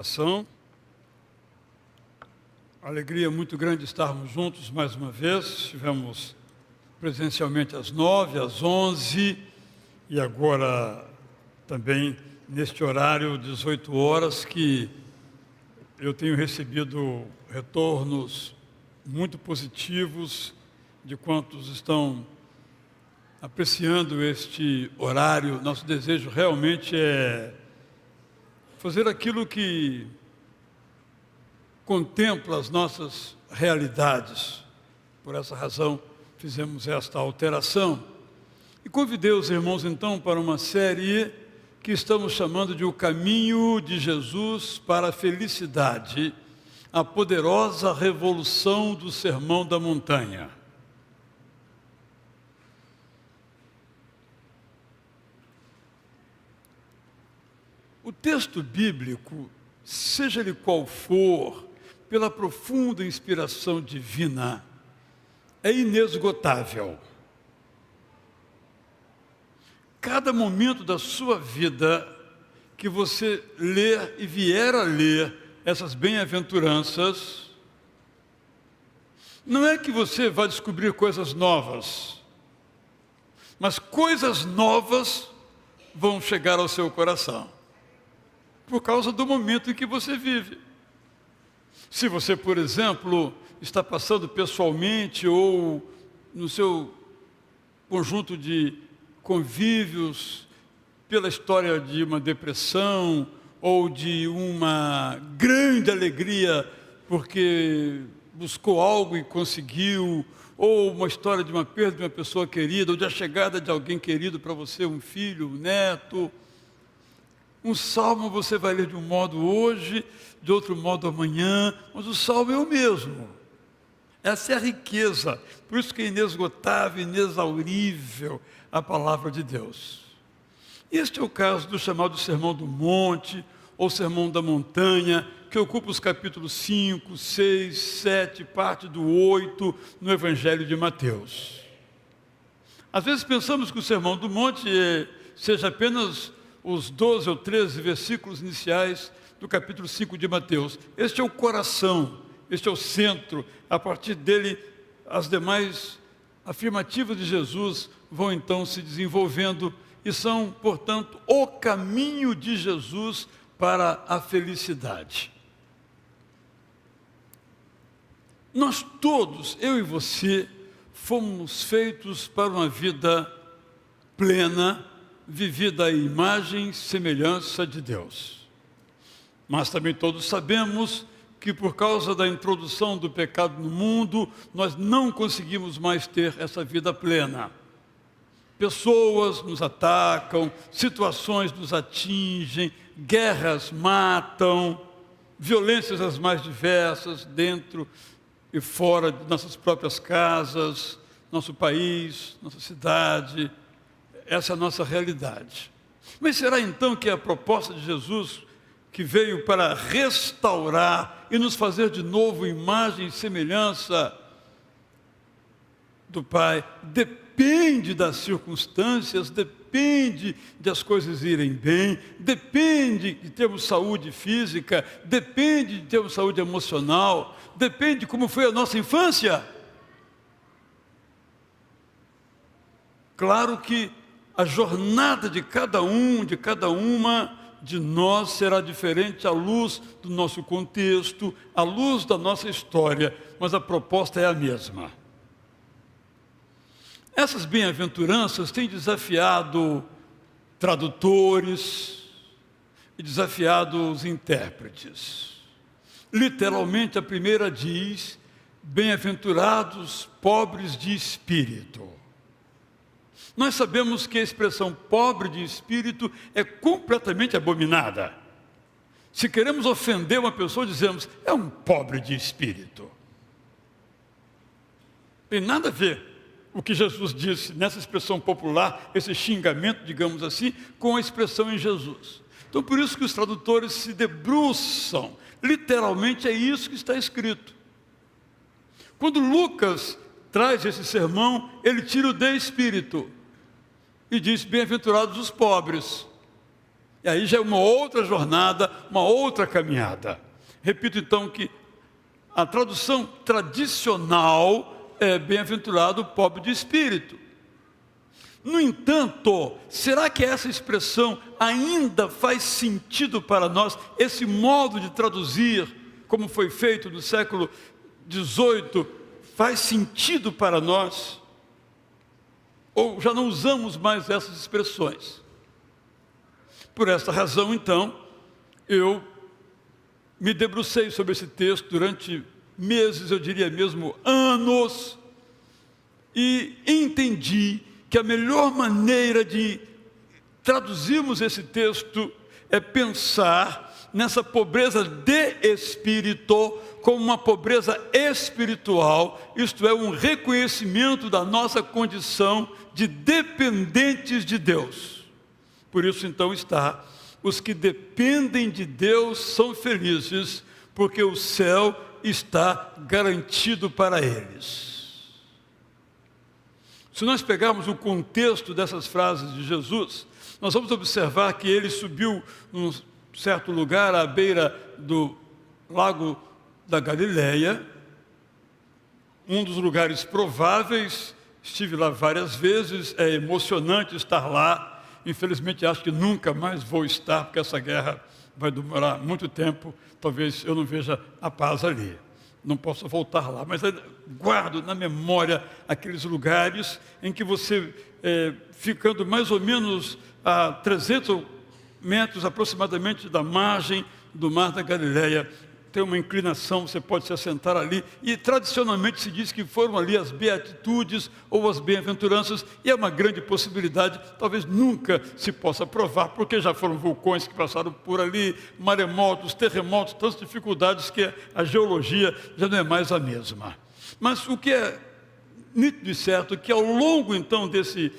Ação. Alegria muito grande estarmos juntos mais uma vez. Estivemos presencialmente às 9, às 11 e agora também neste horário, 18 horas, que eu tenho recebido retornos muito positivos de quantos estão apreciando este horário. Nosso desejo realmente é fazer aquilo que contempla as nossas realidades. Por essa razão, fizemos esta alteração. E convidei os irmãos, então, para uma série que estamos chamando de O Caminho de Jesus para a Felicidade, a poderosa revolução do Sermão da Montanha. O texto bíblico, seja ele qual for, pela profunda inspiração divina, é inesgotável. Cada momento da sua vida que você ler e vier a ler essas bem-aventuranças, não é que você vai descobrir coisas novas, mas coisas novas vão chegar ao seu coração, por causa do momento em que você vive. Se você, por exemplo, está passando pessoalmente ou no seu conjunto de convívios pela história de uma depressão ou de uma grande alegria porque buscou algo e conseguiu, ou uma história de uma perda de uma pessoa querida, ou de a chegada de alguém querido para você, um filho, um neto. Um salmo você vai ler de um modo hoje, de outro modo amanhã, mas o salmo é o mesmo. Essa é a riqueza, por isso que é inesgotável, inexaurível a palavra de Deus. Este é o caso do chamado Sermão do Monte, ou Sermão da Montanha, que ocupa os capítulos 5, 6, 7, parte do 8, no Evangelho de Mateus. Às vezes pensamos que o Sermão do Monte seja apenas os 12 ou 13 versículos iniciais do capítulo 5 de Mateus. Este é o coração, este é o centro. A partir dele, as demais afirmativas de Jesus vão então se desenvolvendo e são, portanto, o caminho de Jesus para a felicidade. Nós todos, eu e você, fomos feitos para uma vida plena, vivida à imagem e semelhança de Deus. Mas também todos sabemos que por causa da introdução do pecado no mundo, nós não conseguimos mais ter essa vida plena. Pessoas nos atacam, situações nos atingem, guerras matam, violências as mais diversas, dentro e fora de nossas próprias casas, nosso país, nossa cidade. Essa é a nossa realidade. Mas será então que a proposta de Jesus, que veio para restaurar e nos fazer de novo imagem e semelhança do Pai, depende das circunstâncias, depende de as coisas irem bem, depende de termos saúde física, depende de termos saúde emocional, depende de como foi a nossa infância? Claro que a jornada de cada um, de cada uma de nós será diferente à luz do nosso contexto, à luz da nossa história, mas a proposta é a mesma. Essas bem-aventuranças têm desafiado tradutores e desafiado os intérpretes. Literalmente, a primeira diz: bem-aventurados pobres de espírito. Nós sabemos que a expressão pobre de espírito é completamente abominada. Se queremos ofender uma pessoa, dizemos, é um pobre de espírito. Tem nada a ver o que Jesus disse nessa expressão popular, esse xingamento, digamos assim, com a expressão em Jesus. Então, por isso que os tradutores se debruçam. Literalmente é isso que está escrito. Quando Lucas traz esse sermão, ele tira o de espírito e diz, bem-aventurados os pobres. E aí já é uma outra jornada, uma outra caminhada. Repito então que a tradução tradicional é bem-aventurado o pobre de espírito. No entanto, será que essa expressão ainda faz sentido para nós? Esse modo de traduzir, como foi feito no século XVIII, faz sentido para nós? Ou já não usamos mais essas expressões? Por esta razão, então, eu me debrucei sobre esse texto durante meses, eu diria mesmo anos, e entendi que a melhor maneira de traduzirmos esse texto é pensar nessa pobreza de espírito como uma pobreza espiritual, isto é, um reconhecimento da nossa condição de dependentes de Deus. Por isso, então, está: os que dependem de Deus são felizes, porque o céu está garantido para eles. Se nós pegarmos o contexto dessas frases de Jesus, nós vamos observar que ele subiu num certo lugar à beira do lago da Galileia, um dos lugares prováveis. Estive lá várias vezes, é emocionante estar lá. Infelizmente, acho que nunca mais vou estar, porque essa guerra vai demorar muito tempo. Talvez eu não veja a paz ali, não possa voltar lá. Mas guardo na memória aqueles lugares em que você, ficando mais ou menos a 300 metros aproximadamente da margem do mar da Galileia, tem uma inclinação, você pode se assentar ali, e tradicionalmente se diz que foram ali as beatitudes ou as bem-aventuranças, e é uma grande possibilidade, talvez nunca se possa provar, porque já foram vulcões que passaram por ali, maremotos, terremotos, tantas dificuldades que a geologia já não é mais a mesma. Mas o que é nítido e certo é que ao longo então desse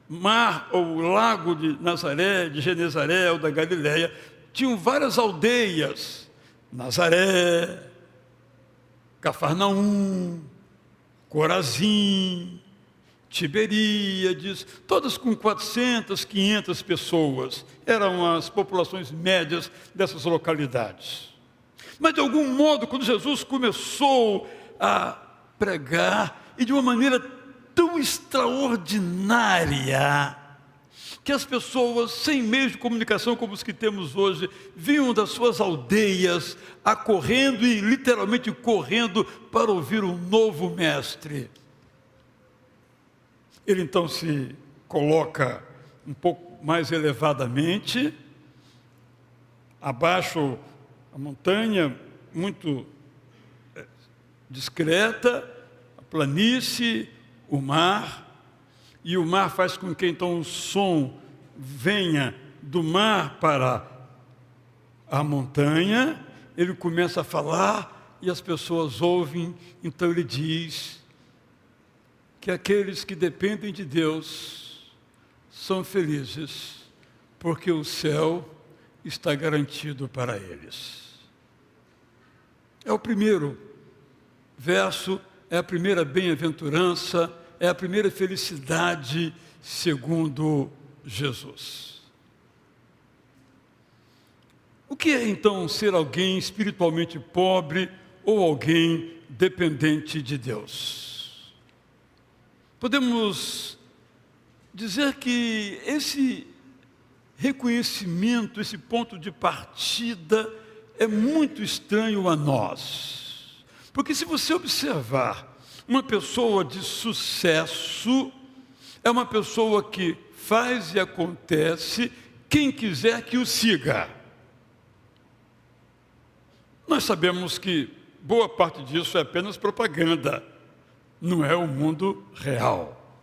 mar ou lago de Nazaré, de Genezaré ou da Galileia, tinham várias aldeias: Nazaré, Cafarnaum, Corazim, Tiberíades, todas com 400, 500 pessoas. Eram as populações médias dessas localidades. Mas de algum modo, quando Jesus começou a pregar, e de uma maneira tão extraordinária, que as pessoas, sem meios de comunicação como os que temos hoje, vinham das suas aldeias, acorrendo e literalmente correndo para ouvir um novo mestre. Ele então se coloca um pouco mais elevadamente, abaixo a montanha, muito discreta, a planície, o mar. E o mar faz com que então o som venha do mar para a montanha. Ele começa a falar e as pessoas ouvem. Então ele diz que aqueles que dependem de Deus são felizes, porque o céu está garantido para eles. É o primeiro verso, é a primeira bem-aventurança, é a primeira felicidade segundo Jesus. O que é então ser alguém espiritualmente pobre ou alguém dependente de Deus? Podemos dizer que esse reconhecimento, esse ponto de partida é muito estranho a nós. Porque se você observar, uma pessoa de sucesso é uma pessoa que faz e acontece quem quiser que o siga. Nós sabemos que boa parte disso é apenas propaganda, não é o mundo real.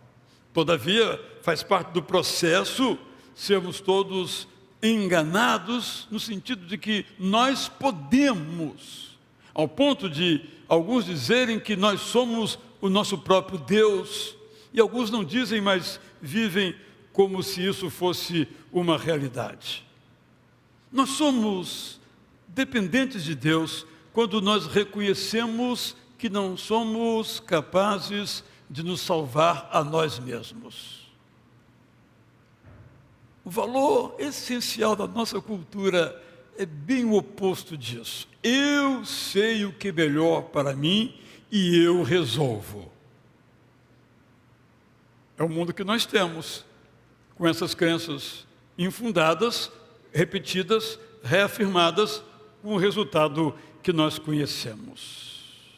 Todavia, faz parte do processo sermos todos enganados no sentido de que nós podemos, ao ponto de alguns dizerem que nós somos o nosso próprio Deus, e alguns não dizem, mas vivem como se isso fosse uma realidade. Nós somos dependentes de Deus quando nós reconhecemos que não somos capazes de nos salvar a nós mesmos. O valor essencial da nossa cultura é bem o oposto disso. Eu sei o que é melhor para mim e eu resolvo. É o mundo que nós temos, com essas crenças infundadas, repetidas, reafirmadas, com o resultado que nós conhecemos.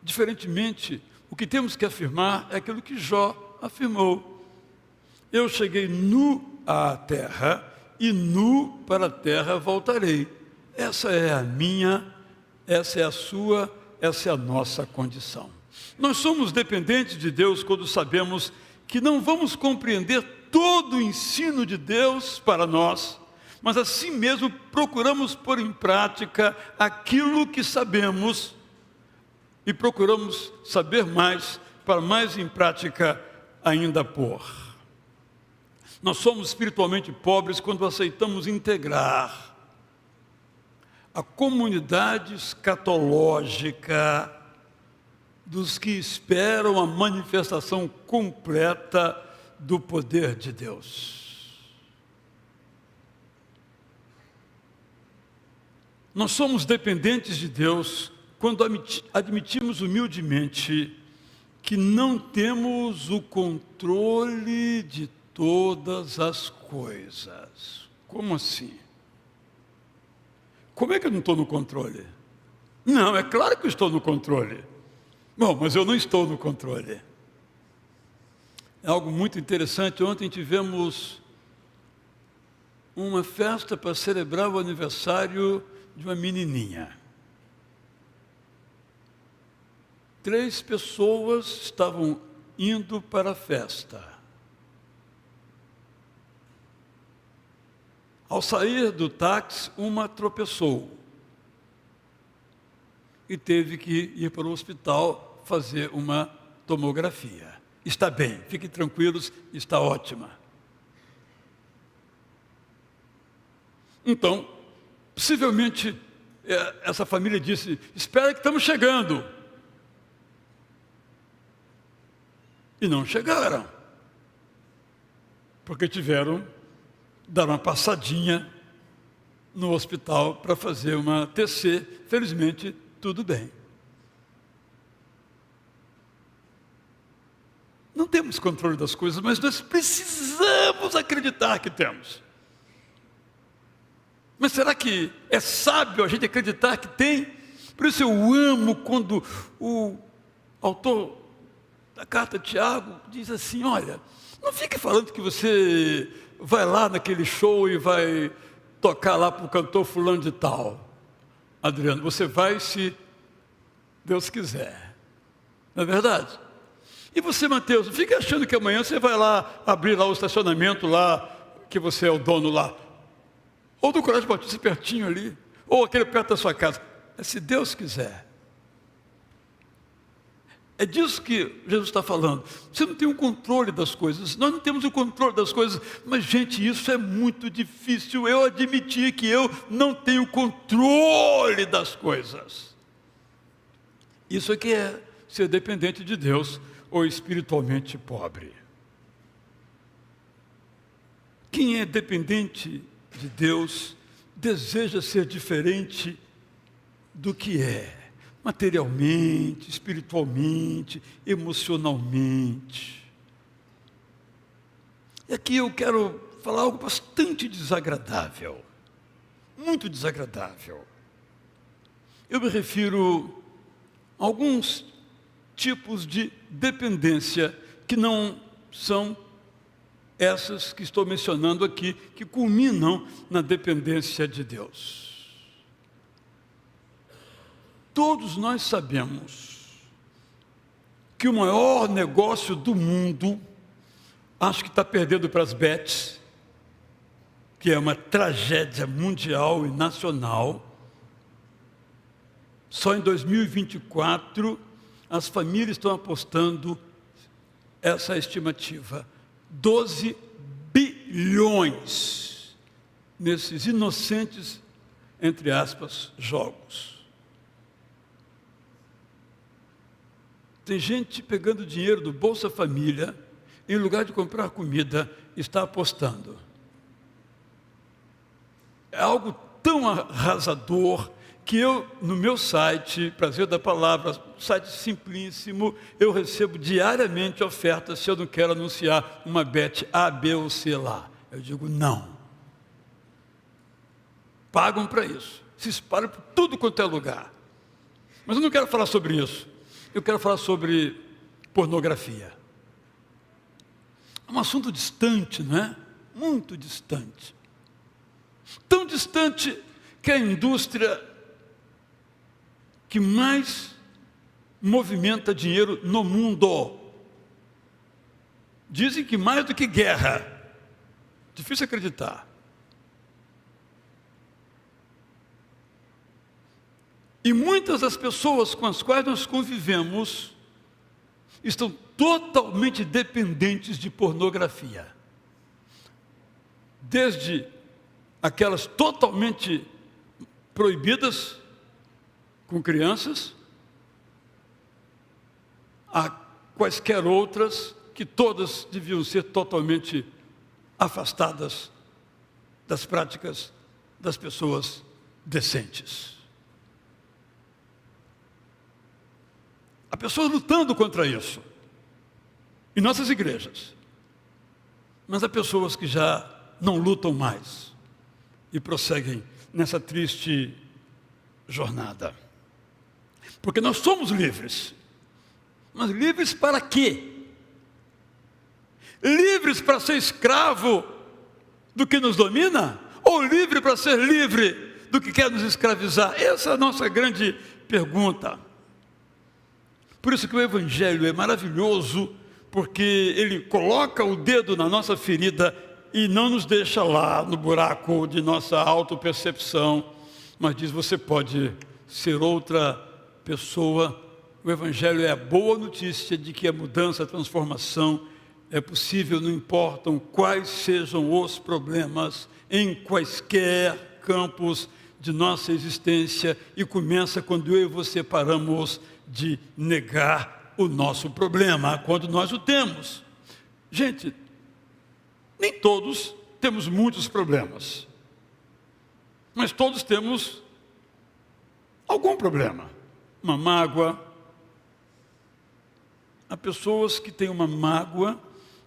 Diferentemente, o que temos que afirmar é aquilo que Jó afirmou. Eu cheguei nu à terra e nu para a terra voltarei. Essa é a minha, essa é a sua, essa é a nossa condição. Nós somos dependentes de Deus quando sabemos que não vamos compreender todo o ensino de Deus para nós, mas assim mesmo procuramos pôr em prática aquilo que sabemos e procuramos saber mais para mais em prática ainda pôr. Nós somos espiritualmente pobres quando aceitamos integrar a comunidade escatológica dos que esperam a manifestação completa do poder de Deus. Nós somos dependentes de Deus quando admitimos humildemente que não temos o controle de todas as coisas. Como assim? Como é que eu não estou no controle? Não, é claro que eu estou no controle. Bom, mas eu não estou no controle. É algo muito interessante. Ontem tivemos uma festa para celebrar o aniversário de uma menininha. 3 pessoas estavam indo para a festa. Ao sair do táxi, uma tropeçou e teve que ir para o hospital fazer uma tomografia. Está bem, fiquem tranquilos, está ótima. Então, possivelmente, essa família disse, espera que estamos chegando. E não chegaram, porque tiveram que dar uma passadinha no hospital para fazer uma TC. Felizmente, tudo bem. Não temos controle das coisas, mas nós precisamos acreditar que temos. Mas será que é sábio a gente acreditar que tem? Por isso eu amo quando o autor da carta de Tiago diz assim, olha, não fique falando que você vai lá naquele show e vai tocar lá para o cantor fulano de tal. Adriano, você vai se Deus quiser. Não é verdade? E você, Mateus, não fica achando que amanhã você vai lá abrir lá o estacionamento lá, que você é o dono lá. Ou do Colégio Batista pertinho ali, ou aquele perto da sua casa. É se Deus quiser. É disso que Jesus está falando. Você não tem o controle das coisas. Nós não temos o controle das coisas. Mas, gente, isso é muito difícil. Eu admitir que eu não tenho controle das coisas. Isso é que é ser dependente de Deus ou espiritualmente pobre. Quem é dependente de Deus deseja ser diferente do que é. Materialmente, espiritualmente, emocionalmente. E aqui eu quero falar algo bastante desagradável. Muito desagradável. Eu me refiro a alguns tipos de dependência que não são essas que estou mencionando aqui, que culminam na dependência de Deus. Todos nós sabemos que o maior negócio do mundo, acho que está perdendo para as bets, que é uma tragédia mundial e nacional. Só em 2024, as famílias estão apostando essa estimativa, 12 bilhões nesses inocentes, entre aspas, jogos. Tem gente pegando dinheiro do Bolsa Família, em lugar de comprar comida, está apostando. É algo tão arrasador que eu, no meu site, Prazer da Palavra, site simplíssimo, eu recebo diariamente ofertas se eu não quero anunciar uma bet A, B ou C lá. Eu digo não. Pagam para isso. Se espalham por tudo quanto é lugar. Mas eu não quero falar sobre isso. Eu quero falar sobre pornografia. É um assunto distante, não é? Muito distante. Tão distante que a indústria que mais movimenta dinheiro no mundo. Dizem que mais do que guerra. Difícil acreditar. E muitas das pessoas com as quais nós convivemos estão totalmente dependentes de pornografia. Desde aquelas totalmente proibidas com crianças, a quaisquer outras que todas deviam ser totalmente afastadas das práticas das pessoas decentes. Há pessoas lutando contra isso, em nossas igrejas. Mas há pessoas que já não lutam mais e prosseguem nessa triste jornada. Porque nós somos livres. Mas livres para quê? Livres para ser escravo do que nos domina? Ou livre para ser livre do que quer nos escravizar? Essa é a nossa grande pergunta. Por isso que o Evangelho é maravilhoso, porque ele coloca o dedo na nossa ferida e não nos deixa lá no buraco de nossa autopercepção, mas diz: você pode ser outra pessoa. O Evangelho é a boa notícia de que a mudança, a transformação é possível, não importam quais sejam os problemas, em quaisquer campos de nossa existência, e começa quando eu e você paramos de negar o nosso problema, quando nós o temos. Gente, nem todos temos muitos problemas, mas todos temos algum problema, uma mágoa. Há pessoas que têm uma mágoa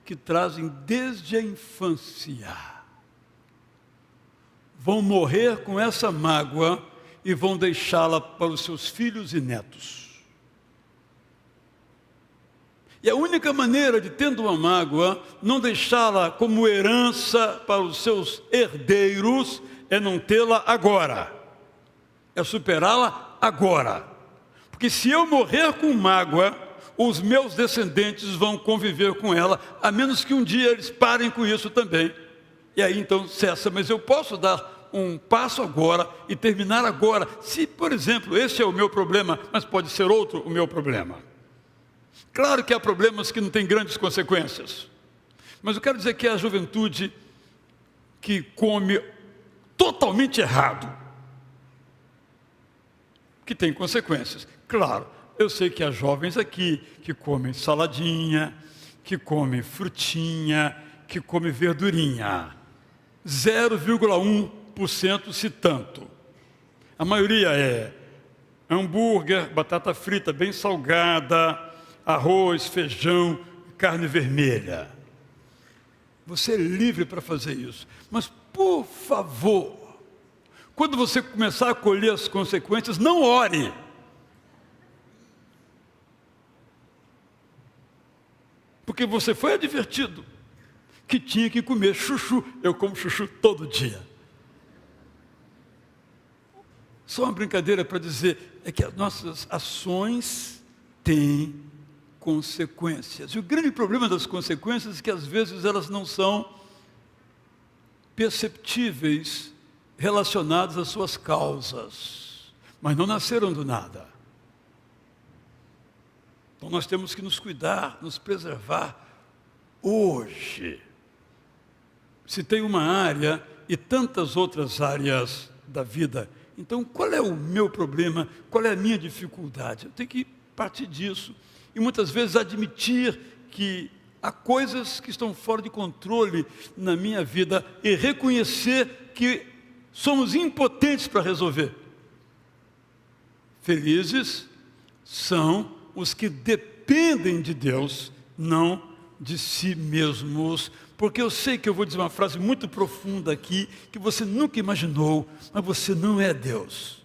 que trazem desde a infância. Vão morrer com essa mágoa e vão deixá-la para os seus filhos e netos. E a única maneira de, tendo uma mágoa, não deixá-la como herança para os seus herdeiros, é não tê-la agora. É superá-la agora. Porque se eu morrer com mágoa, os meus descendentes vão conviver com ela, a menos que um dia eles parem com isso também. E aí então cessa. Mas eu posso dar um passo agora e terminar agora. Se, por exemplo, esse é o meu problema, mas pode ser outro o meu problema. Claro que há problemas que não têm grandes consequências. Mas eu quero dizer que é a juventude que come totalmente errado, que tem consequências. Claro, eu sei que há jovens aqui que comem saladinha, que comem frutinha, que comem verdurinha. 0,1% se tanto. A maioria é hambúrguer, batata frita bem salgada, arroz, feijão, carne vermelha. Você é livre para fazer isso. Mas, por favor, quando você começar a colher as consequências, não ore. Porque você foi advertido que tinha que comer chuchu. Eu como chuchu todo dia. Só uma brincadeira para dizer, é que as nossas ações têm consequências. E o grande problema das consequências é que às vezes elas não são perceptíveis relacionadas às suas causas, mas não nasceram do nada. Então nós temos que nos cuidar, nos preservar hoje. Se tem uma área e tantas outras áreas da vida, então qual é o meu problema? Qual é a minha dificuldade? Eu tenho que partir disso. E muitas vezes admitir que há coisas que estão fora de controle na minha vida e reconhecer que somos impotentes para resolver. Felizes são os que dependem de Deus, não de si mesmos, porque eu sei que eu vou dizer uma frase muito profunda aqui, que você nunca imaginou, mas você não é Deus.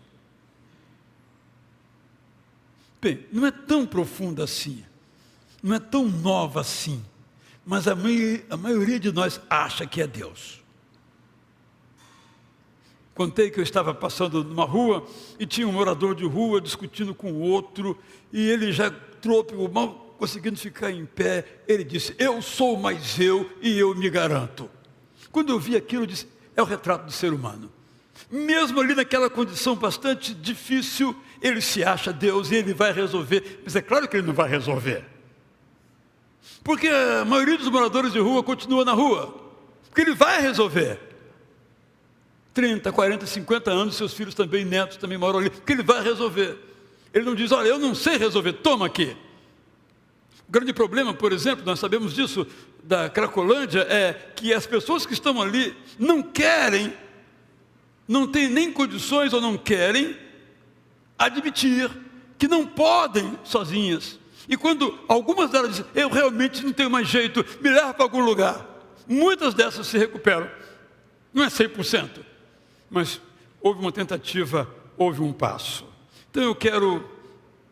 Bem, não é tão profunda assim, não é tão nova assim, mas a maioria de nós acha que é Deus. Contei que eu estava passando numa rua e tinha um morador de rua discutindo com o outro, e ele já trôpego, mal conseguindo ficar em pé, ele disse: eu sou mais eu e eu me garanto. Quando eu vi aquilo, eu disse: é o retrato do ser humano. Mesmo ali naquela condição bastante difícil, ele se acha Deus e ele vai resolver. Mas é claro que ele não vai resolver. Porque a maioria dos moradores de rua continua na rua. Porque ele vai resolver. 30, 40, 50 anos, seus filhos também, netos também moram ali. Porque ele vai resolver. Ele não diz: olha, eu não sei resolver, toma aqui. O grande problema, por exemplo, nós sabemos disso, da Cracolândia, é que as pessoas que estão ali não querem, não têm nem condições ou não querem admitir que não podem sozinhas. E quando algumas delas dizem: eu realmente não tenho mais jeito, me leva para algum lugar, muitas dessas se recuperam. Não é 100%, mas houve uma tentativa, houve um passo. Então eu quero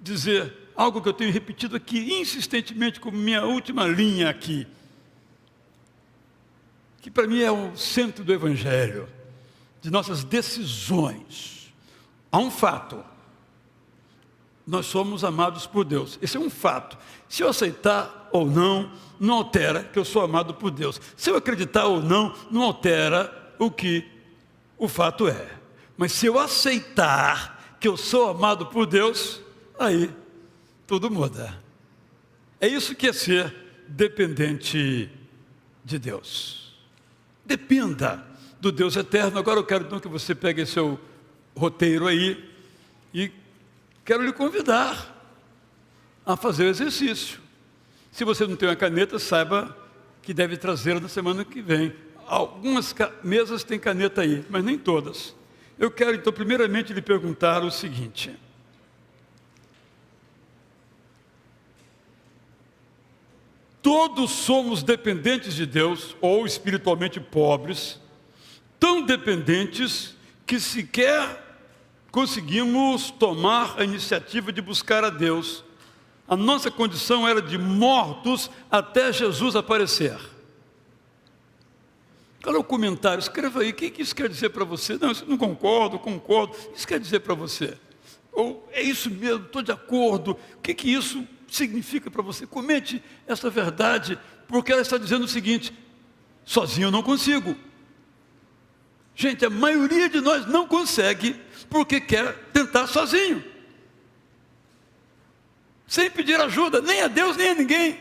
dizer algo que eu tenho repetido aqui insistentemente como minha última linha aqui, que para mim é o centro do Evangelho, de nossas decisões. Há um fato: nós somos amados por Deus. Esse é um fato. Se eu aceitar ou não, não altera que eu sou amado por Deus. Se eu acreditar ou não, não altera o que o fato é. Mas se eu aceitar que eu sou amado por Deus, aí tudo muda. É isso que é ser dependente de Deus. Dependa do Deus eterno. Agora eu quero então que você pegue seu roteiro aí e quero lhe convidar a fazer o exercício. Se você não tem uma caneta, saiba que deve trazê-la na semana que vem. Algumas mesas têm caneta aí, mas nem todas. Eu quero então primeiramente lhe perguntar o seguinte: todos somos dependentes de Deus, ou espiritualmente pobres, tão dependentes que sequer conseguimos tomar a iniciativa de buscar a Deus. A nossa condição era de mortos até Jesus aparecer. Qual é o comentário? Escreva aí, o que isso quer dizer para você? Não, eu não concordo. Isso quer dizer para você? Ou é isso mesmo, estou de acordo. O que isso significa para você? Comente essa verdade, porque ela está dizendo o seguinte: sozinho eu não consigo. Gente, a maioria de nós não consegue porque quer tentar sozinho, sem pedir ajuda, nem a Deus, nem a ninguém.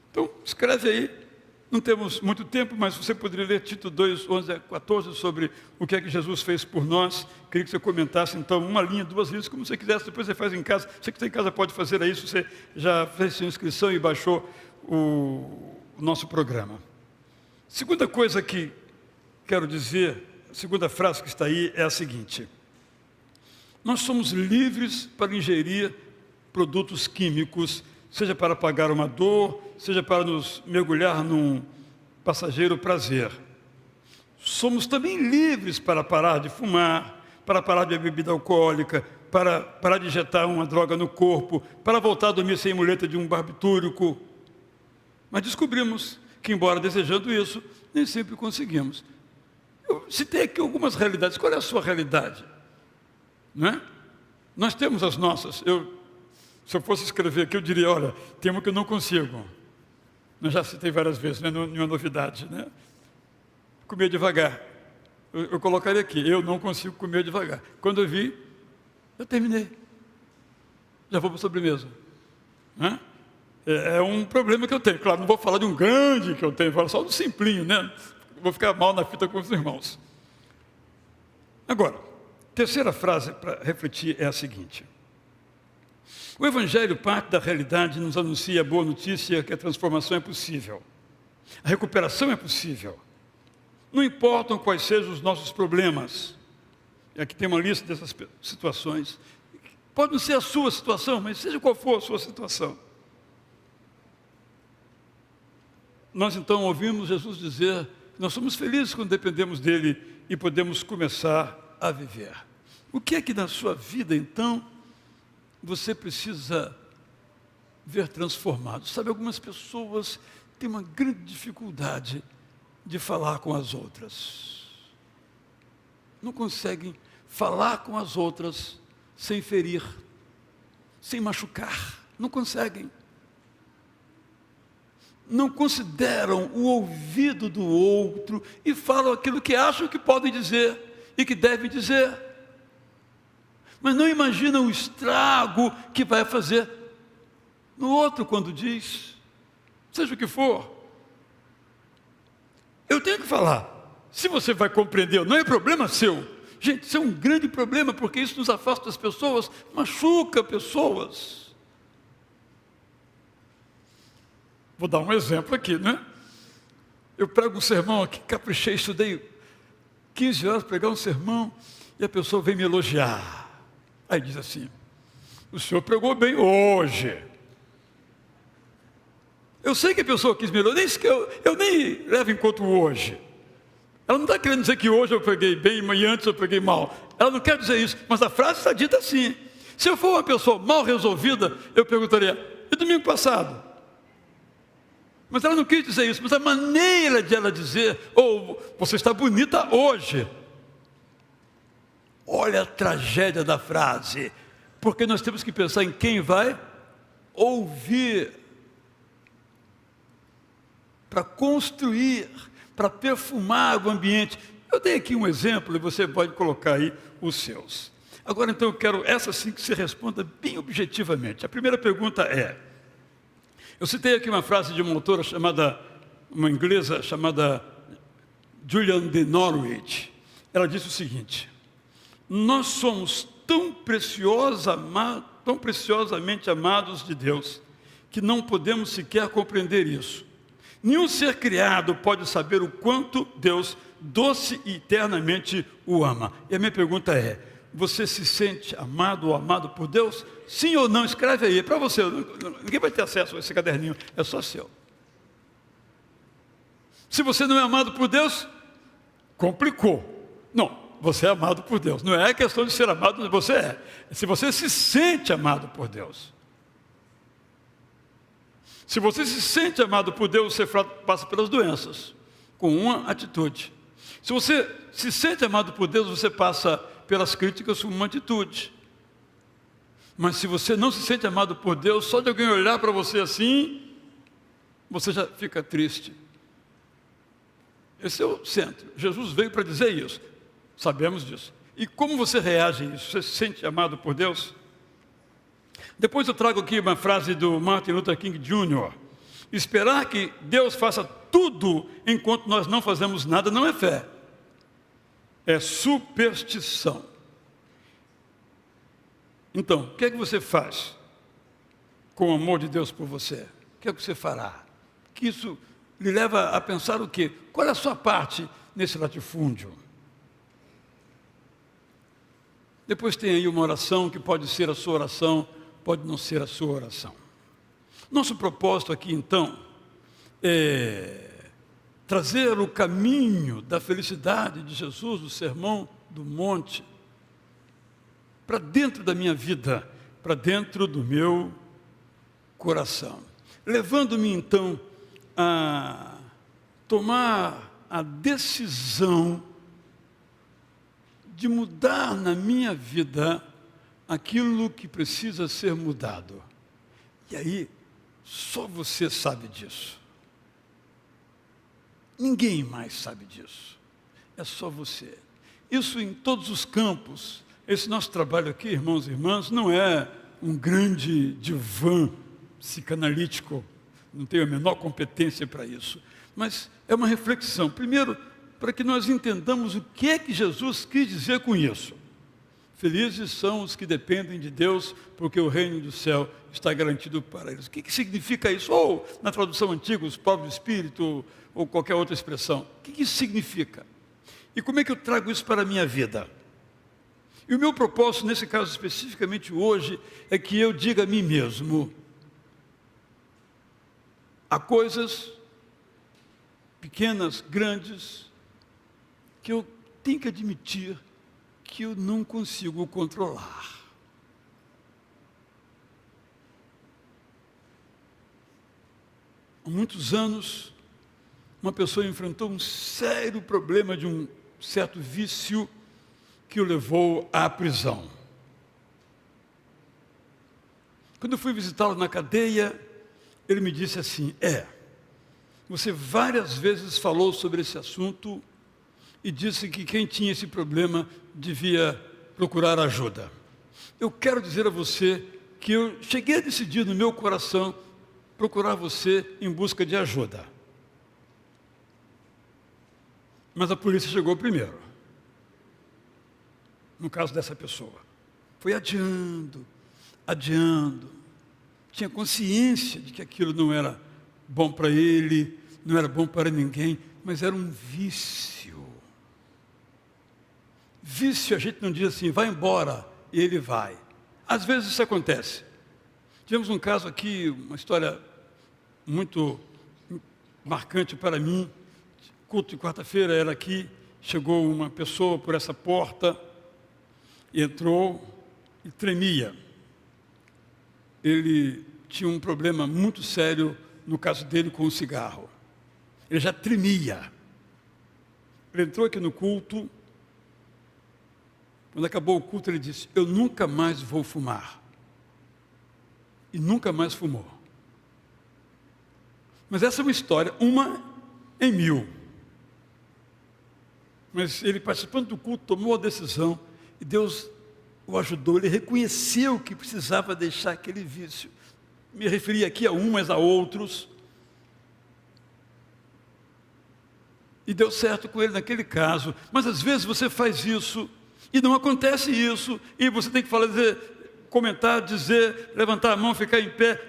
Então, escreve aí. Não temos muito tempo, mas você poderia ler Tito 2, 11 a 14, sobre o que é que Jesus fez por nós. Queria que você comentasse, então, uma linha, 2 linhas, como você quisesse. Depois você faz em casa. Você que está em casa pode fazer isso. Você já fez sua inscrição e baixou o nosso programa. Segunda coisa que quero dizer, a segunda frase que está aí é a seguinte: nós somos livres para ingerir produtos químicos, seja para apagar uma dor, seja para nos mergulhar num passageiro prazer. Somos também livres para parar de fumar, para parar de beber bebida alcoólica, para parar de injetar uma droga no corpo, para voltar a dormir sem muleta de um barbitúrico. Mas descobrimos que, embora desejando isso, nem sempre conseguimos. Eu citei aqui algumas realidades. Qual é a sua realidade? Não é? Nós temos as nossas. Se eu fosse escrever aqui, eu diria: olha, tem uma que eu não consigo. Eu já citei várias vezes, não é nenhuma novidade, né? Comer devagar. Eu colocaria aqui: eu não consigo comer devagar. Quando eu vi, eu terminei. Já vou para a sobremesa. Né? É um problema que eu tenho. Claro, não vou falar de um grande que eu tenho, vou falar só do simplinho, né? Vou ficar mal na fita com os irmãos. Agora, terceira frase para refletir é a seguinte: O Evangelho parte da realidade e nos anuncia a boa notícia que a transformação é possível. A recuperação é possível. Não importam quais sejam os nossos problemas. E aqui tem uma lista dessas situações. Pode não ser a sua situação, mas seja qual for a sua situação. Nós então ouvimos Jesus dizer que nós somos felizes quando dependemos dele e podemos começar a viver. O que é que na sua vida então você precisa ver transformado? Sabe, algumas pessoas têm uma grande dificuldade de falar com as outras. Não conseguem falar com as outras sem ferir, sem machucar. Não conseguem. Não consideram o ouvido do outro e falam aquilo que acham que podem dizer e que devem dizer. Mas não imaginam o estrago que vai fazer no outro quando diz, seja o que for. Eu tenho que falar. Se você vai compreender, não é problema seu. Gente, isso é um grande problema, porque isso nos afasta das pessoas, machuca pessoas. Vou dar um exemplo aqui, né? Eu prego um sermão aqui, caprichei, estudei 15 horas para pregar um sermão, e a pessoa vem me elogiar. Aí diz assim, o senhor pregou bem hoje. Eu sei que a pessoa quis me elogiar, eu nem levo em conta o hoje. Ela não está querendo dizer que hoje eu preguei bem, mas antes eu preguei mal. Ela não quer dizer isso, mas a frase está dita assim. Se eu for uma pessoa mal resolvida, eu perguntaria, e domingo passado? Mas ela não quis dizer isso, mas a maneira de ela dizer, você está bonita hoje. Olha a tragédia da frase, porque nós temos que pensar em quem vai ouvir, para construir, para perfumar o ambiente. Eu dei aqui um exemplo e você pode colocar aí os seus. Agora então eu quero essa sim que se responda bem objetivamente. A primeira pergunta é, eu citei aqui uma frase de uma autora uma inglesa chamada Julian de Norwich. Ela disse o seguinte, nós somos tão preciosamente amados de Deus, que não podemos sequer compreender isso. Nenhum ser criado pode saber o quanto Deus doce e eternamente o ama. E a minha pergunta é, você se sente amado ou amado por Deus? Sim ou não? Escreve aí, é para você. Ninguém vai ter acesso a esse caderninho, é só seu. Se você não é amado por Deus, complicou. Não, você é amado por Deus. Não é questão de ser amado, você é. Se você se sente amado por Deus. Se você se sente amado por Deus, você passa pelas doenças, com uma atitude. Se você se sente amado por Deus, você passa pelas críticas com uma atitude. Mas se você não se sente amado por Deus, só de alguém olhar para você assim, você já fica triste. Esse é o centro. Jesus veio para dizer isso. Sabemos disso. E como você reage a isso? Você se sente amado por Deus? Depois eu trago aqui uma frase do Martin Luther King Jr. Esperar que Deus faça tudo enquanto nós não fazemos nada não é fé. É superstição. Então, o que é que você faz com o amor de Deus por você? O que é que você fará? Que isso lhe leva a pensar o quê? Qual é a sua parte nesse latifúndio? Depois tem aí uma oração que pode ser a sua oração, pode não ser a sua oração. Nosso propósito aqui, então, é trazer o caminho da felicidade de Jesus, do Sermão do Monte, para dentro da minha vida, para dentro do meu coração. Levando-me, então, a tomar a decisão de mudar na minha vida aquilo que precisa ser mudado. E aí, só você sabe disso. Ninguém mais sabe disso. É só você. Isso em todos os campos. Esse nosso trabalho aqui, irmãos e irmãs, não é um grande divã psicanalítico. Não tenho a menor competência para isso. Mas é uma reflexão. Primeiro, para que nós entendamos o que é que Jesus quis dizer com isso. Felizes são os que dependem de Deus, porque o reino do céu está garantido para eles. O que significa isso? Ou, na tradução antiga, os pobres de espírito, ou qualquer outra expressão. O que isso significa? E como é que eu trago isso para a minha vida? E o meu propósito, nesse caso especificamente hoje, é que eu diga a mim mesmo: há coisas pequenas, grandes, que eu tenho que admitir que eu não consigo controlar. Há muitos anos, uma pessoa enfrentou um sério problema de um certo vício que o levou à prisão. Quando eu fui visitá-lo na cadeia, ele me disse assim: você várias vezes falou sobre esse assunto e disse que quem tinha esse problema devia procurar ajuda. Eu quero dizer a você que eu cheguei a decidir no meu coração procurar você em busca de ajuda. Mas a polícia chegou primeiro. No caso dessa pessoa. Foi adiando. Tinha consciência de que aquilo não era bom para ele, não era bom para ninguém, mas era um vício. Vício, a gente não diz assim, vai embora, e ele vai. Às vezes isso acontece. Tivemos um caso aqui, uma história muito marcante para mim. Culto de quarta-feira era aqui, chegou uma pessoa por essa porta, entrou e tremia. Ele tinha um problema muito sério, no caso dele, com o cigarro. Ele já tremia. Ele entrou aqui no culto. Quando acabou o culto, ele disse: eu nunca mais vou fumar. E nunca mais fumou. Mas essa é uma história, uma em mil. Mas ele, participando do culto, tomou a decisão e Deus o ajudou. Ele reconheceu que precisava deixar aquele vício. Me referi aqui a um, mas a outros. E deu certo com ele naquele caso. Mas às vezes você faz isso e não acontece isso. E você tem que falar, comentar, dizer, levantar a mão, ficar em pé,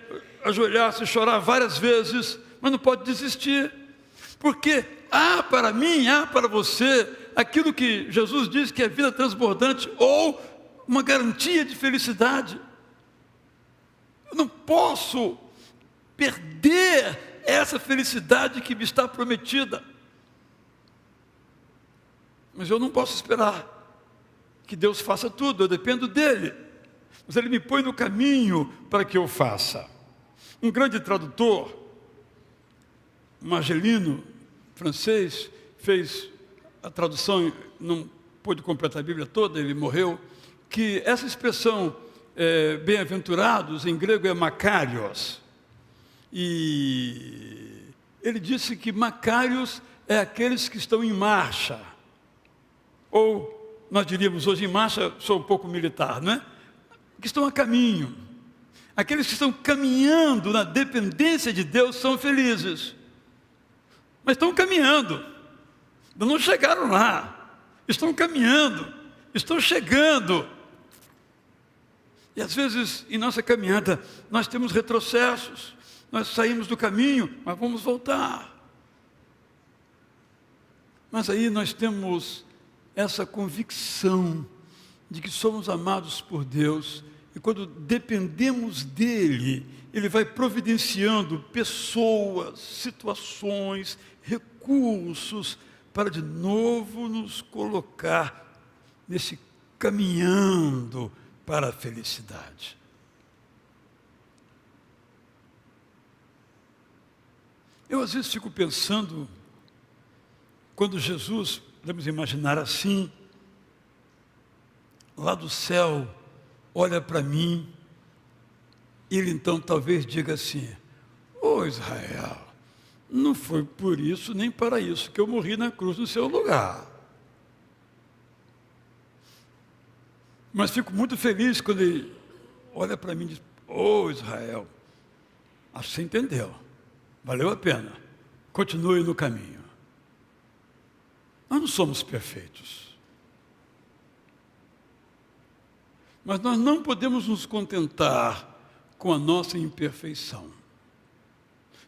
ajoelhar-se, chorar várias vezes. Mas não pode desistir. Porque há para mim, há para você, aquilo que Jesus diz que é vida transbordante ou uma garantia de felicidade. Eu não posso perder essa felicidade que me está prometida. Mas eu não posso esperar que Deus faça tudo, eu dependo dele. Mas ele me põe no caminho para que eu faça. Um grande tradutor, Margelino, francês, fez a tradução, não pôde completar a Bíblia toda, ele morreu, que essa expressão, bem-aventurados, em grego é makarios. E ele disse que makarios é aqueles que estão em marcha. Ou, nós diríamos hoje em marcha, sou um pouco militar, não é? Que estão a caminho. Aqueles que estão caminhando na dependência de Deus são felizes. Mas estão caminhando, não chegaram lá, estão caminhando, estão chegando. E às vezes, em nossa caminhada, nós temos retrocessos, nós saímos do caminho, mas vamos voltar. Mas aí nós temos essa convicção de que somos amados por Deus, e quando dependemos dEle, Ele vai providenciando pessoas, situações, recursos, para de novo nos colocar nesse caminhando para a felicidade. Eu às vezes fico pensando, quando Jesus, podemos imaginar assim, lá do céu, olha para mim, ele então talvez diga assim: ô Israel, não foi por isso nem para isso que eu morri na cruz no seu lugar. Mas fico muito feliz quando ele olha para mim e diz: ô Israel, acho que você entendeu, valeu a pena, continue no caminho. Nós não somos perfeitos. Mas nós não podemos nos contentar com a nossa imperfeição.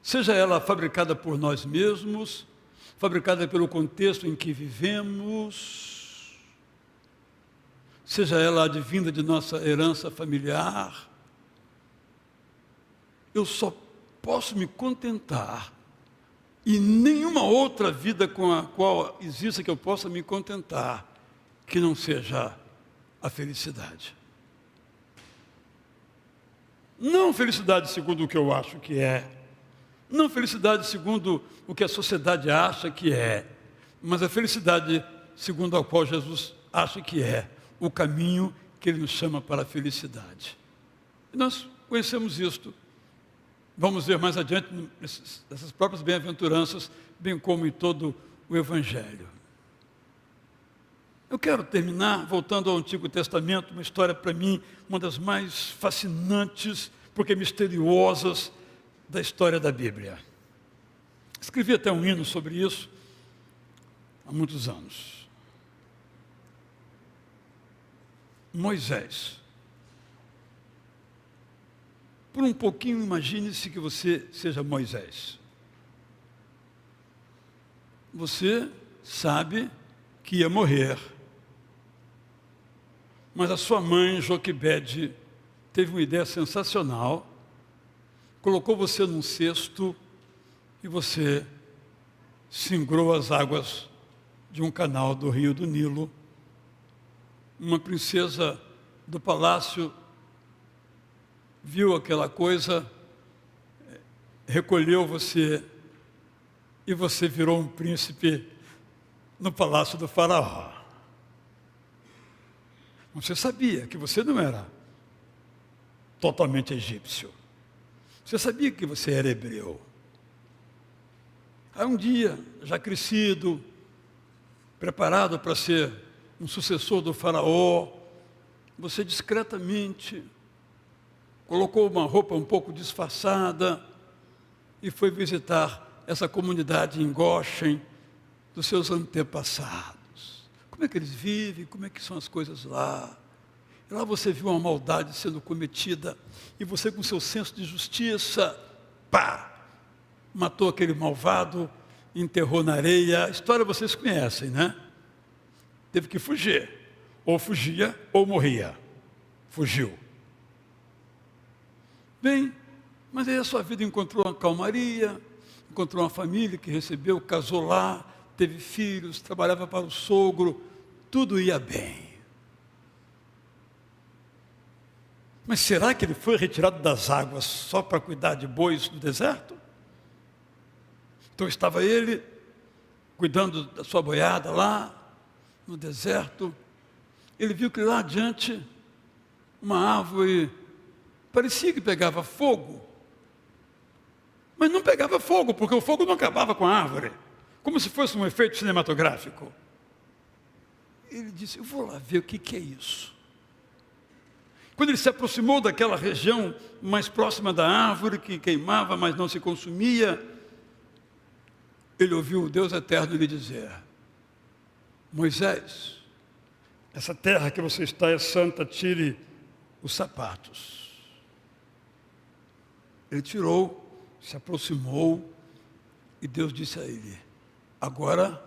Seja ela fabricada por nós mesmos, fabricada pelo contexto em que vivemos, seja ela advinda de nossa herança familiar, eu só posso me contentar, e nenhuma outra vida com a qual exista que eu possa me contentar, que não seja a felicidade. Não felicidade segundo o que eu acho que é, não felicidade segundo o que a sociedade acha que é, mas a felicidade segundo a qual Jesus acha que é o caminho que Ele nos chama para a felicidade. E nós conhecemos isto. Vamos ver mais adiante nessas próprias bem-aventuranças, bem como em todo o Evangelho. Eu quero terminar voltando ao Antigo Testamento, uma história para mim, uma das mais fascinantes, porque misteriosas da história da Bíblia. Escrevi até um hino sobre isso há muitos anos. Moisés. Por um pouquinho, imagine-se que você seja Moisés. Você sabe que ia morrer. Mas a sua mãe, Joquebede, teve uma ideia sensacional, colocou você num cesto e você singrou as águas de um canal do rio do Nilo. Uma princesa do palácio viu aquela coisa, recolheu você e você virou um príncipe no palácio do faraó. Você sabia que você não era totalmente egípcio. Você sabia que você era hebreu. Aí um dia, já crescido, preparado para ser um sucessor do faraó, você discretamente colocou uma roupa um pouco disfarçada e foi visitar essa comunidade em Goshen dos seus antepassados. Como é que eles vivem? Como é que são as coisas lá? E lá você viu uma maldade sendo cometida e você, com seu senso de justiça, matou aquele malvado, enterrou na areia. A história vocês conhecem, né? Teve que fugir. Ou fugia ou morria. Fugiu. Bem, mas aí a sua vida encontrou uma calmaria, encontrou uma família que recebeu, casou lá, teve filhos, trabalhava para o sogro, tudo ia bem. Mas será que ele foi retirado das águas só para cuidar de bois no deserto? Então estava ele cuidando da sua boiada lá no deserto. Ele viu que lá adiante uma árvore parecia que pegava fogo, mas não pegava fogo, porque o fogo não acabava com a árvore, como se fosse um efeito cinematográfico. Ele disse, eu vou lá ver o que é isso. Quando ele se aproximou daquela região mais próxima da árvore, que queimava, mas não se consumia, ele ouviu o Deus eterno lhe dizer, Moisés, essa terra que você está é santa, tire os sapatos. Ele tirou, se aproximou, e Deus disse a ele, agora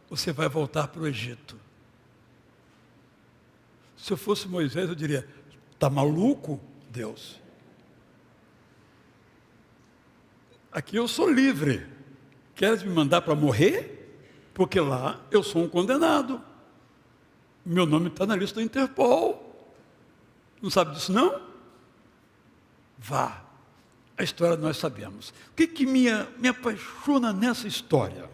você vai voltar para o Egito. Se eu fosse Moisés, eu diria, está maluco, Deus? Aqui eu sou livre. Queres me mandar para morrer? Porque lá eu sou um condenado. Meu nome está na lista do Interpol. Não sabe disso, não? Vá. A história nós sabemos. O que me apaixona nessa história?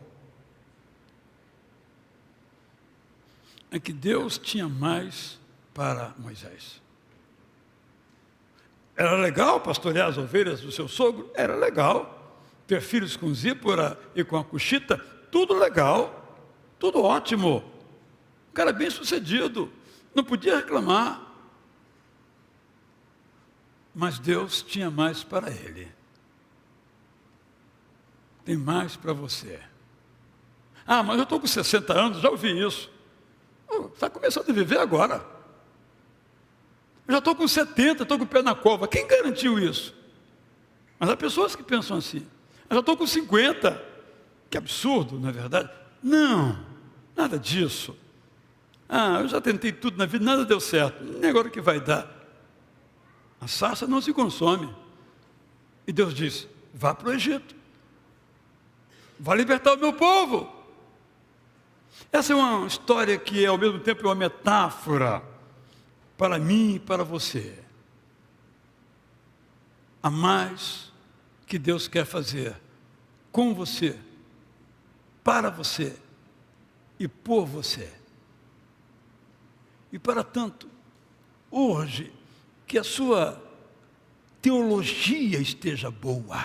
É que Deus tinha mais para Moisés. Era legal pastorear as ovelhas do seu sogro? Era legal. Ter filhos com Zípora e com a Cuxita? Tudo legal. Tudo ótimo. Um cara bem sucedido. Não podia reclamar. Mas Deus tinha mais para ele. Tem mais para você. Ah, mas eu estou com 60 anos, já ouvi isso. Está começando a viver agora. Eu já estou com 70, estou com o pé na cova. Quem garantiu isso? Mas há pessoas que pensam assim. Eu já estou com 50. Que absurdo, não é verdade? Não, nada disso. Eu já tentei tudo na vida, nada deu certo. Nem agora que vai dar. A sarça não se consome. E Deus diz, vá para o Egito. Vá libertar o meu povo. Essa é uma história que ao mesmo tempo é uma metáfora para mim e para você. Há mais que Deus quer fazer com você, para você e por você. E para tanto, urge que a sua teologia esteja boa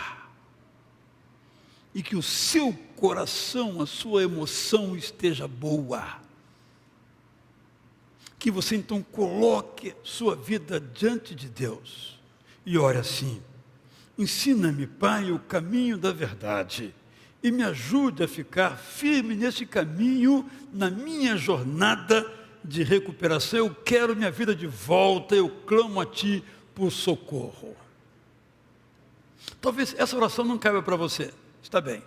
e que o seu coração, a sua emoção esteja boa. Que você então coloque sua vida diante de Deus e ore assim: ensina-me, Pai, o caminho da verdade e me ajude a ficar firme nesse caminho, na minha jornada de recuperação. Eu quero minha vida de volta, eu clamo a Ti por socorro. Talvez essa oração não caiba para você, está bem.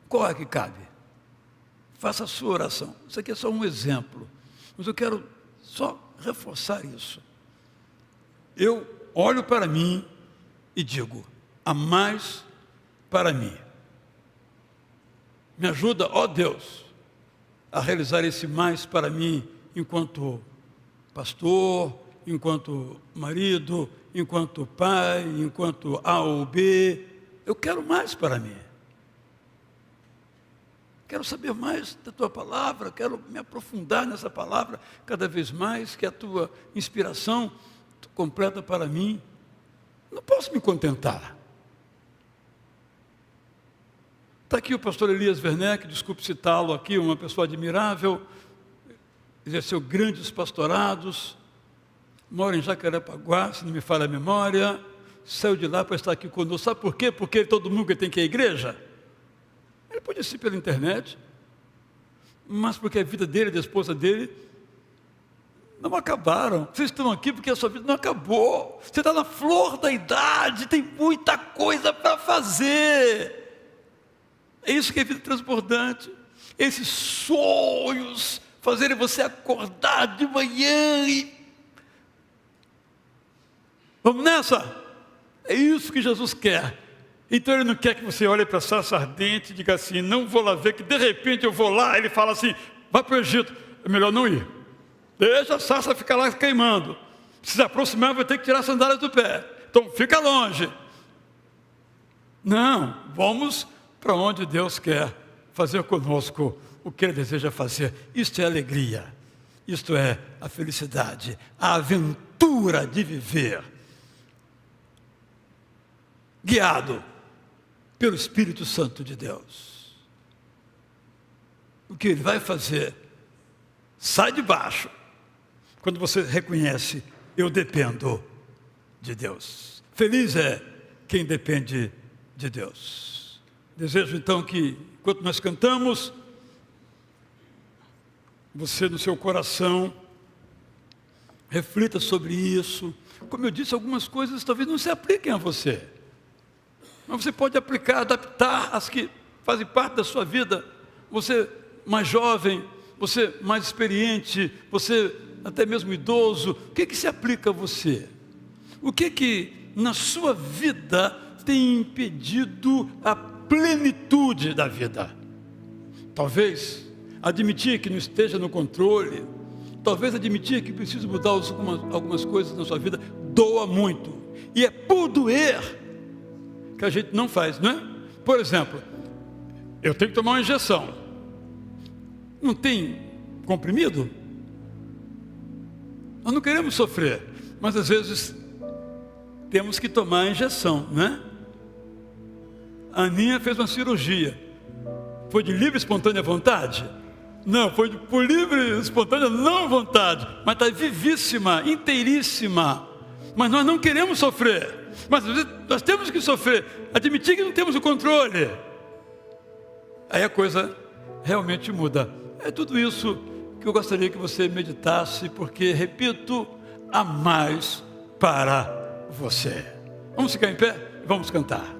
Qual é que cabe? Faça a sua oração. Isso aqui é só um exemplo, mas eu quero só reforçar isso. Eu olho para mim e digo, há mais para mim. Me ajuda, ó Deus, a realizar esse mais para mim enquanto pastor, enquanto marido, enquanto pai, enquanto A ou B. Eu quero mais para mim. Quero saber mais da Tua palavra, quero me aprofundar nessa palavra cada vez mais, que a Tua inspiração completa para mim. Não posso me contentar. Está aqui o pastor Elias Werneck, desculpe citá-lo aqui, uma pessoa admirável, exerceu grandes pastorados, mora em Jacarepaguá, se não me falha a memória, saiu de lá para estar aqui conosco. Sabe por quê? Porque todo mundo tem que ir à igreja. Ele pode ser pela internet, mas porque a vida dele e da esposa dele não acabaram. Vocês estão aqui porque a sua vida não acabou. Você está na flor da idade, tem muita coisa para fazer. É isso que é vida transbordante. Esses sonhos fazerem você acordar de manhã e... Vamos nessa? É isso que Jesus quer. Então Ele não quer que você olhe para a sarça ardente e diga assim, não vou lá ver, que de repente eu vou lá. Ele fala assim, vai para o Egito. É melhor não ir. Deixa a sarça ficar lá queimando. Se aproximar, vai ter que tirar as sandálias do pé. Então fica longe. Não, vamos para onde Deus quer fazer conosco o que Ele deseja fazer. Isto é alegria, isto é a felicidade, a aventura de viver, guiado pelo Espírito Santo de Deus. O que Ele vai fazer, sai de baixo, quando você reconhece, eu dependo de Deus. Feliz é quem depende de Deus. Desejo então que, enquanto nós cantamos, você no seu coração reflita sobre isso. Como eu disse, algumas coisas talvez não se apliquem a você, mas você pode aplicar, adaptar as que fazem parte da sua vida. Você mais jovem, você mais experiente, você até mesmo idoso, o que se aplica a você? O que na sua vida tem impedido a plenitude da vida? Talvez admitir que não esteja no controle, talvez admitir que precisa mudar algumas coisas na sua vida, doa muito, e é por doer que a gente não faz, não é? Por exemplo, eu tenho que tomar uma injeção, não tem comprimido? Nós não queremos sofrer, mas às vezes temos que tomar a injeção, não é? A Aninha fez uma cirurgia. Foi de livre e espontânea vontade? Não, foi por livre e espontânea não vontade. Mas está vivíssima, inteiríssima. Mas nós não queremos sofrer. Mas nós temos que sofrer. Admitir que não temos o controle. Aí a coisa realmente muda. É tudo isso que eu gostaria que você meditasse, porque, repito, há mais para você. Vamos ficar em pé? Vamos cantar.